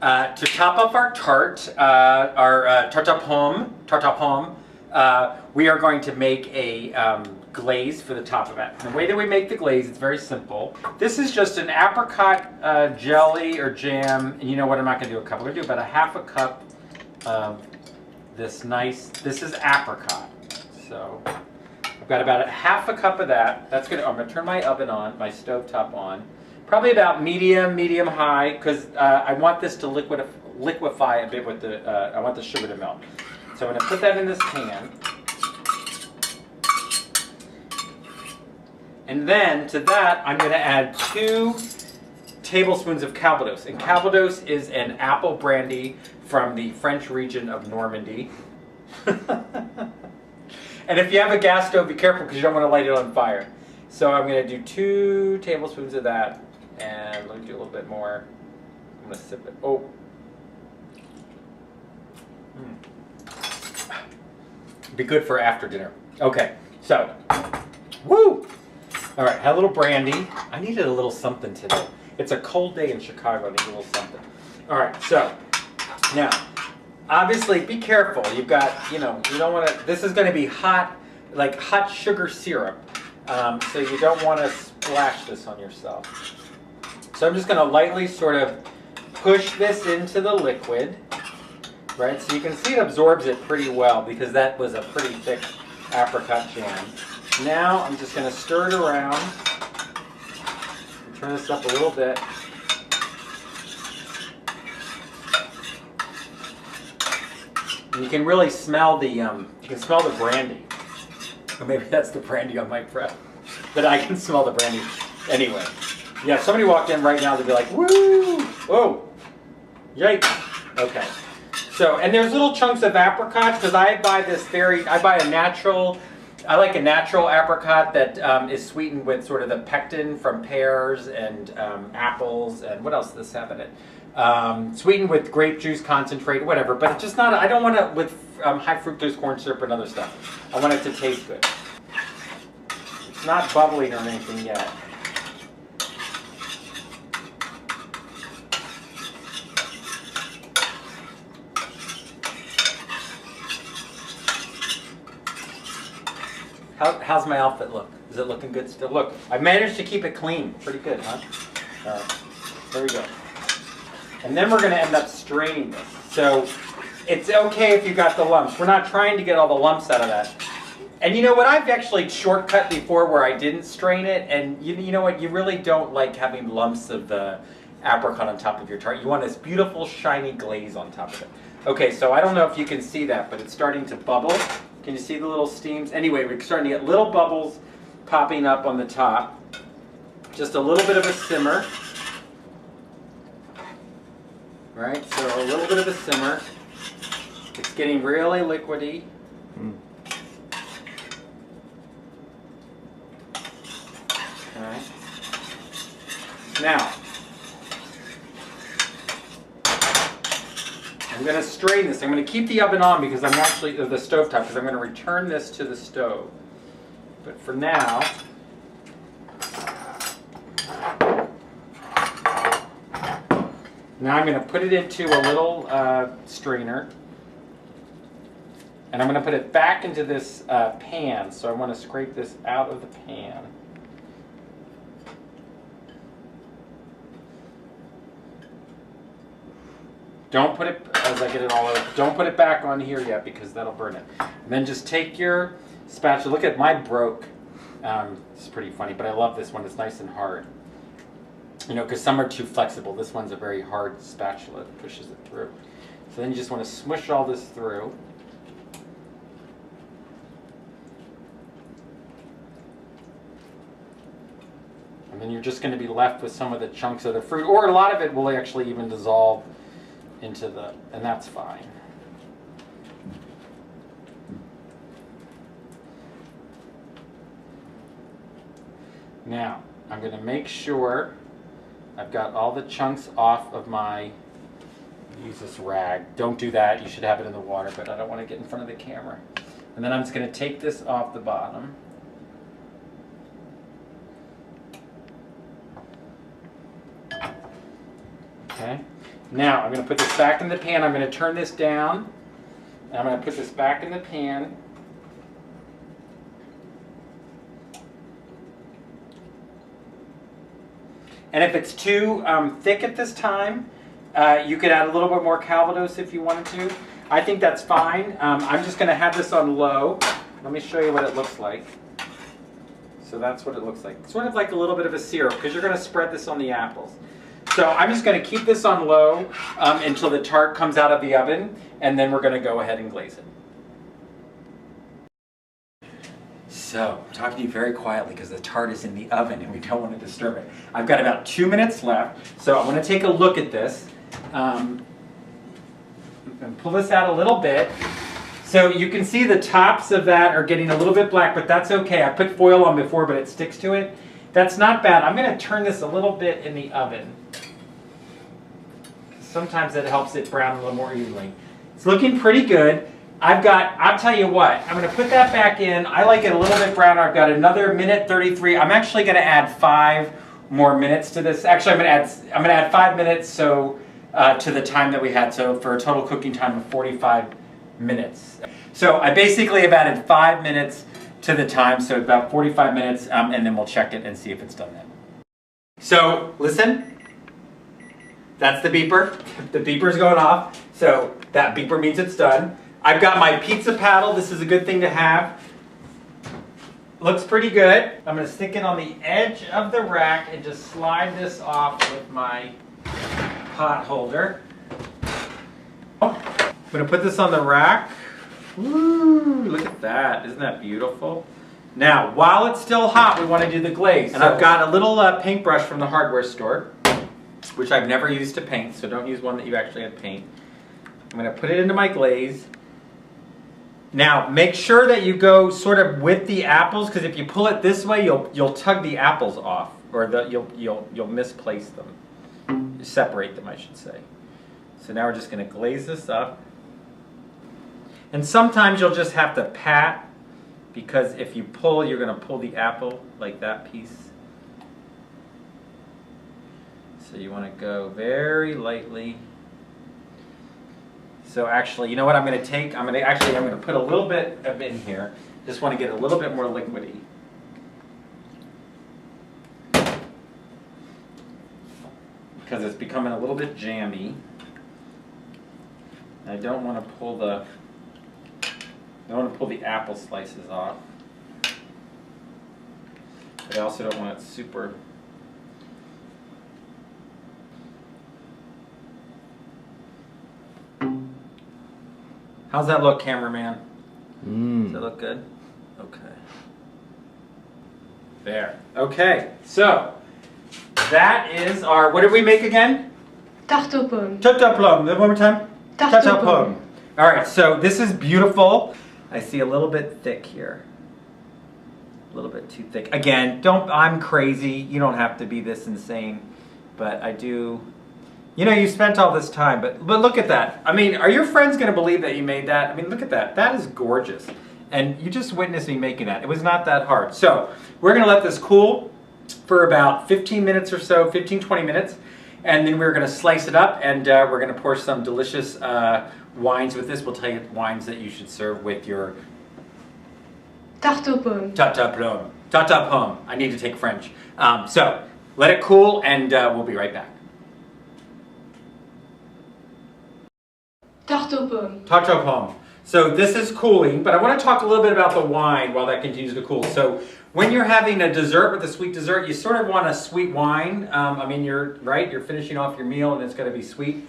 To top up our tart, tarte aux pommes, we are going to make a glaze for the top of it. The way that we make the glaze, it's very simple. This is just an apricot jelly or jam, and you know what, I'm not going to do a cup. I'm going to do about a half a cup of this is apricot. So I've got about a half a cup of that. I'm going to turn my oven on, my stovetop on. Probably about medium high, because I want this to liquefy a bit with the, I want the sugar to melt. So I'm going to put that in this pan. And then to that, I'm going to add 2 tablespoons of Calvados. And Calvados is an apple brandy from the French region of Normandy. And if you have a gas stove, be careful because you don't want to light it on fire. So I'm going to do 2 tablespoons of that. And let me do a little bit more. I'm going to sip it. Oh. Be good for after dinner. Okay, so, woo! All right, had a little brandy. I needed a little something today. It's a cold day in Chicago. I need a little something. All right, so, now, obviously, be careful. You've got, you don't want to, this is going to be hot, like hot sugar syrup. So you don't want to splash this on yourself. So I'm just going to lightly sort of push this into the liquid, right? So you can see it absorbs it pretty well because that was a pretty thick apricot jam. Now I'm just going to stir it around, turn this up a little bit. And you can really smell the brandy. Or maybe that's the brandy on my breath. But I can smell the brandy anyway. Yeah, if somebody walked in right now, they'd be like, woo! Whoa! Yikes! Okay. So, and there's little chunks of apricots because I like a natural apricot that is sweetened with sort of the pectin from pears and apples and what else does this have in it? Sweetened with grape juice concentrate, whatever. But it's just not, I don't want it with high fructose corn syrup and other stuff. I want it to taste good. It's not bubbling or anything yet. How's my outfit look? Is it looking good still? Look, I managed to keep it clean. Pretty good, huh? All right, there we go. And then we're going to end up straining this. So it's okay if you got the lumps. We're not trying to get all the lumps out of that. And you know what? I've actually shortcut before where I didn't strain it. And you know what? You really don't like having lumps of the apricot on top of your tart. You want this beautiful, shiny glaze on top of it. Okay, so I don't know if you can see that, but it's starting to bubble. Can you see the little steams? Anyway, we're starting to get little bubbles popping up on the top. Just a little bit of a simmer. Right, so a little bit of a simmer. It's getting really liquidy. Alright. Now, I'm going to strain this. I'm going to keep the oven on because I'm actually, the stovetop, because I'm going to return this to the stove. But for now, I'm going to put it into a little strainer. And I'm going to put it back into this pan. So I want to scrape this out of the pan. Don't put it, as I get it all over, don't put it back on here yet because that'll burn it. And then just take your spatula. Look at my broke. It's pretty funny, but I love this one. It's nice and hard. You know, because some are too flexible. This one's a very hard spatula that pushes it through. So then you just want to smush all this through. And then you're just going to be left with some of the chunks of the fruit, or a lot of it will actually even dissolve into the, and that's fine. Now, I'm going to make sure I've got all the chunks off of my, use this rag. Don't do that, you should have it in the water, but I don't want to get in front of the camera. And then I'm just going to take this off the bottom. Okay. Now I'm going to put this back in the pan. I'm going to turn this down. And I'm going to put this back in the pan. And if it's too thick at this time, you could add a little bit more Calvados if you wanted to. I think that's fine. I'm just going to have this on low. Let me show you what it looks like. So that's what it looks like. Sort of like a little bit of a syrup because you're going to spread this on the apples. So I'm just going to keep this on low until the tart comes out of the oven, and then we're going to go ahead and glaze it. So, I'm talking to you very quietly because the tart is in the oven and we don't want to disturb it. I've got about 2 minutes left, so I'm going to take a look at this. And pull this out a little bit. So you can see the tops of that are getting a little bit black, but that's okay. I put foil on before, but it sticks to it. That's not bad. I'm going to turn this a little bit in the oven. Sometimes it helps it brown a little more evenly. It's looking pretty good. I'll tell you what, I'm going to put that back in. I like it a little bit browner. I've got another minute 33. I'm actually going to add 5 more minutes to this. Actually, I'm going to add 5 minutes so to the time that we had. So for a total cooking time of 45 minutes. So I basically have added 5 minutes to the time, so about 45 minutes, and then we'll check it and see if it's done then. So listen, that's the beeper. The beeper's going off, so that beeper means it's done. I've got my pizza paddle. This is a good thing to have. Looks pretty good. I'm going to stick it on the edge of the rack and just slide this off with my pot holder. I'm going to put this on the rack. Woo, look at that. Isn't that beautiful? Now, while it's still hot, we want to do the glaze. And I've got a little paintbrush from the hardware store, which I've never used to paint, so don't use one that you actually had paint. I'm going to put it into my glaze. Now, make sure that you go sort of with the apples, because if you pull it this way, you'll tug the apples off, or you'll misplace them. Separate them, I should say. So now we're just going to glaze this up. And sometimes you'll just have to pat, because if you pull, you're going to pull the apple like that piece. So you want to go very lightly. So actually, you know what I'm going to take? I'm going to put a little bit of in here. Just want to get a little bit more liquidy. Because it's becoming a little bit jammy. I don't want to pull the apple slices off. But I also don't want it super. How's that look, cameraman? Does that look good? Okay. There. Okay. So that is our. What did we make again? Tarte aux pommes. Tarte aux pommes. One more time. Tarte aux pommes. All right. So this is beautiful. I see a little bit thick here. A little bit too thick. Again, I'm crazy. You don't have to be this insane, but I do. You know, you spent all this time, but look at that. I mean, are your friends going to believe that you made that? I mean, look at that. That is gorgeous. And you just witnessed me making that. It was not that hard. So we're going to let this cool for about 15 minutes or so, 15, 20 minutes. And then we're going to slice it up, and we're going to pour some delicious wines with this. We'll tell you wines that you should serve with your Tarte aux pommes. Tarte aux pommes. Tarte aux pommes. I need to take French. So let it cool, and we'll be right back. Tarte aux pommes. Tarte aux pommes. So this is cooling, but I want to talk a little bit about the wine while that continues to cool. So when you're having a dessert with a sweet dessert, you sort of want a sweet wine. I mean, you're finishing off your meal and it's going to be sweet.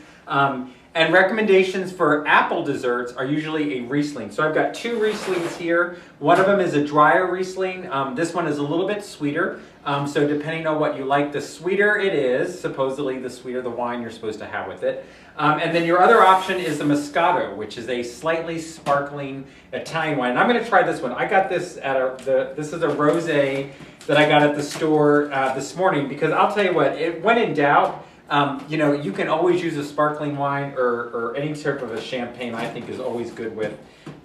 And recommendations for apple desserts are usually a Riesling. So I've got 2 Rieslings here. One of them is a drier Riesling. This one is a little bit sweeter. So depending on what you like, the sweeter it is, supposedly the sweeter the wine you're supposed to have with it. And then your other option is the Moscato, which is a slightly sparkling Italian wine. And I'm going to try this one. I got this at this is a rosé that I got at the store this morning, because I'll tell you what, when in doubt, you know, you can always use a sparkling wine or any sort of a champagne. I think is always good with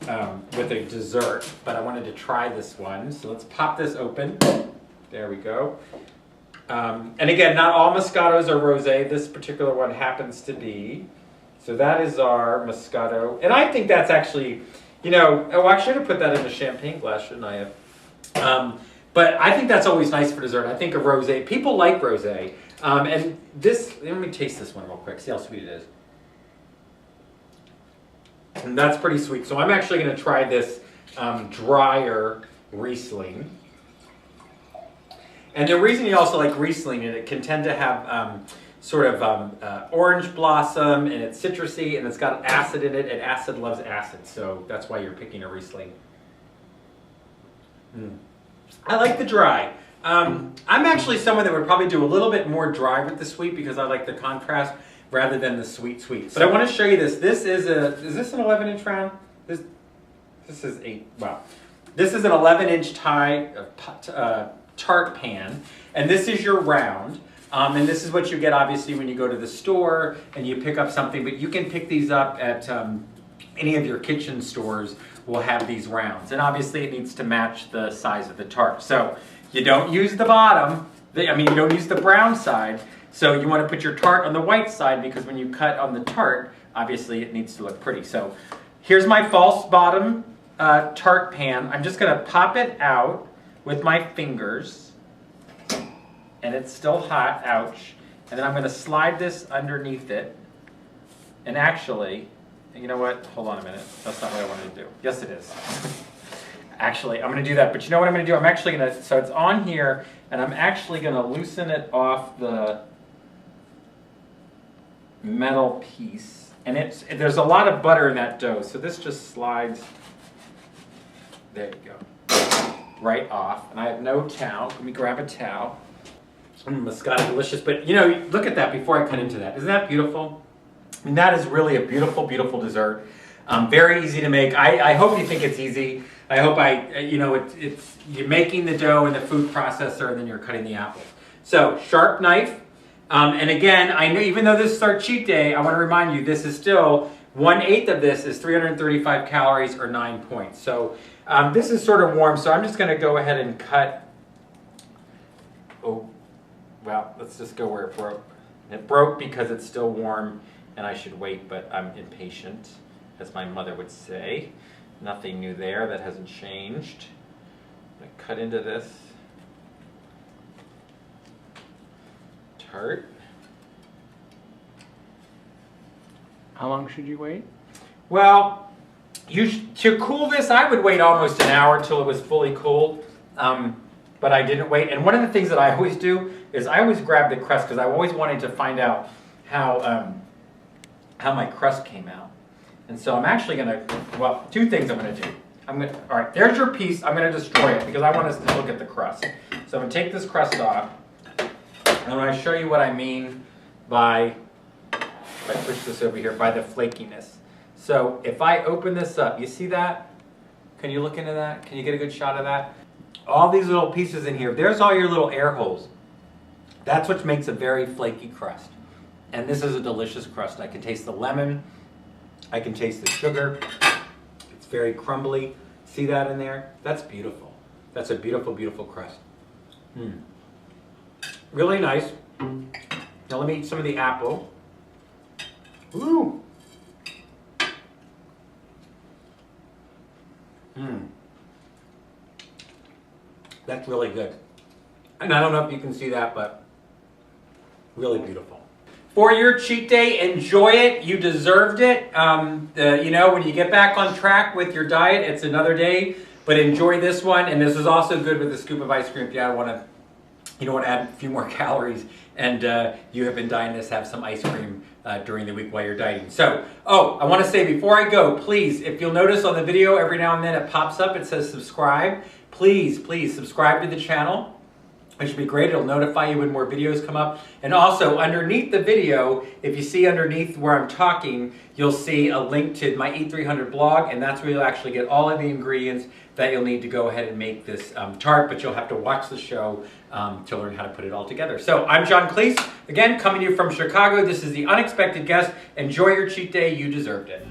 a dessert. But I wanted to try this one, so let's pop this open. There we go. And again, not all Moscatos are rosé. This particular one happens to be. So that is our Moscato. And I think that's actually, you know, oh, I should have put that in a champagne glass, shouldn't I have? But I think that's always nice for dessert. I think of rosé. People like rosé. And this, let me taste this one real quick. See how sweet it is. And that's pretty sweet. So I'm actually going to try this drier Riesling. And the reason you also like Riesling is it can tend to have sort of orange blossom, and it's citrusy, and it's got acid in it, and acid loves acid. So that's why you're picking a Riesling. I like the dry. I'm actually someone that would probably do a little bit more dry with the sweet because I like the contrast rather than the sweet. But I want to show you this. This is this an 11-inch round? This is This is an 11-inch Tart pan, and this is your round. And this is what you get obviously when you go to the store and you pick up something, but you can pick these up at any of your kitchen stores will have these rounds. And obviously it needs to match the size of the tart. So you don't use the bottom, you don't use the brown side. So you want to put your tart on the white side because when you cut on the tart, obviously it needs to look pretty. So here's my false bottom tart pan. I'm just going to pop it out with my fingers. And it's still hot, ouch. And then I'm going to slide this underneath it. And actually, you know what? Hold on a minute. That's not what I wanted to do. Yes, it is. Actually, I'm going to do that. But you know what I'm going to do? I'm actually going to, so it's on here, and I'm actually going to loosen it off the metal piece. And there's a lot of butter in that dough, so this just slides, there you go, right off. And I have no towel. Let me grab a towel. Moscato delicious, but you know, look at that before I cut into that. Isn't that beautiful? I mean, that is really a beautiful, beautiful dessert. Very easy to make. I hope you think it's easy. I hope you're making the dough in the food processor and then you're cutting the apples. So, sharp knife. And again, I know even though this is our cheat day, I want to remind you this is still 1/8 of this is 335 calories or 9 points. So this is sort of warm, so I'm just going to go ahead and cut. Oh. Well, let's just go where it broke. It broke because it's still warm and I should wait, but I'm impatient, as my mother would say. Nothing new there, that hasn't changed. I'm gonna cut into this tart. How long should you wait? Well, to cool this, I would wait almost an hour till it was fully cooled. But I didn't wait. And one of the things that I always do is I always grab the crust because I always wanted to find out how my crust came out. And so I'm actually going to, well, two things I'm going to do. All right, there's your piece. I'm going to destroy it because I want us to look at the crust. So I'm going to take this crust off. And I'm going to show you what I mean by, if I push this over here, by the flakiness. So if I open this up, you see that? Can you look into that? Can you get a good shot of that? All these little pieces in here, there's all your little air holes. That's what makes a very flaky crust. And this is a delicious crust. I can taste the lemon. I can taste the sugar. It's very crumbly. See that in there? That's beautiful. That's a beautiful, beautiful crust. Really nice. Now let me eat some of the apple. Ooh. That's really good. And I don't know if you can see that, but really beautiful. For your cheat day, enjoy it. You deserved it. You know, when you get back on track with your diet, it's another day. But enjoy this one. And this is also good with a scoop of ice cream if you don't want to add a few more calories. And you have been dying to have some ice cream during the week while you're dieting. So, I want to say before I go, please, if you'll notice on the video, every now and then it pops up, it says subscribe. Please, please subscribe to the channel. It should be great. It'll notify you when more videos come up. And also, underneath the video, if you see underneath where I'm talking, you'll see a link to my Eat 300 blog, and that's where you'll actually get all of the ingredients that you'll need to go ahead and make this tart, but you'll have to watch the show to learn how to put it all together. So, I'm John Clese, again, coming to you from Chicago. This is The Unexpected Guest. Enjoy your cheat day. You deserved it.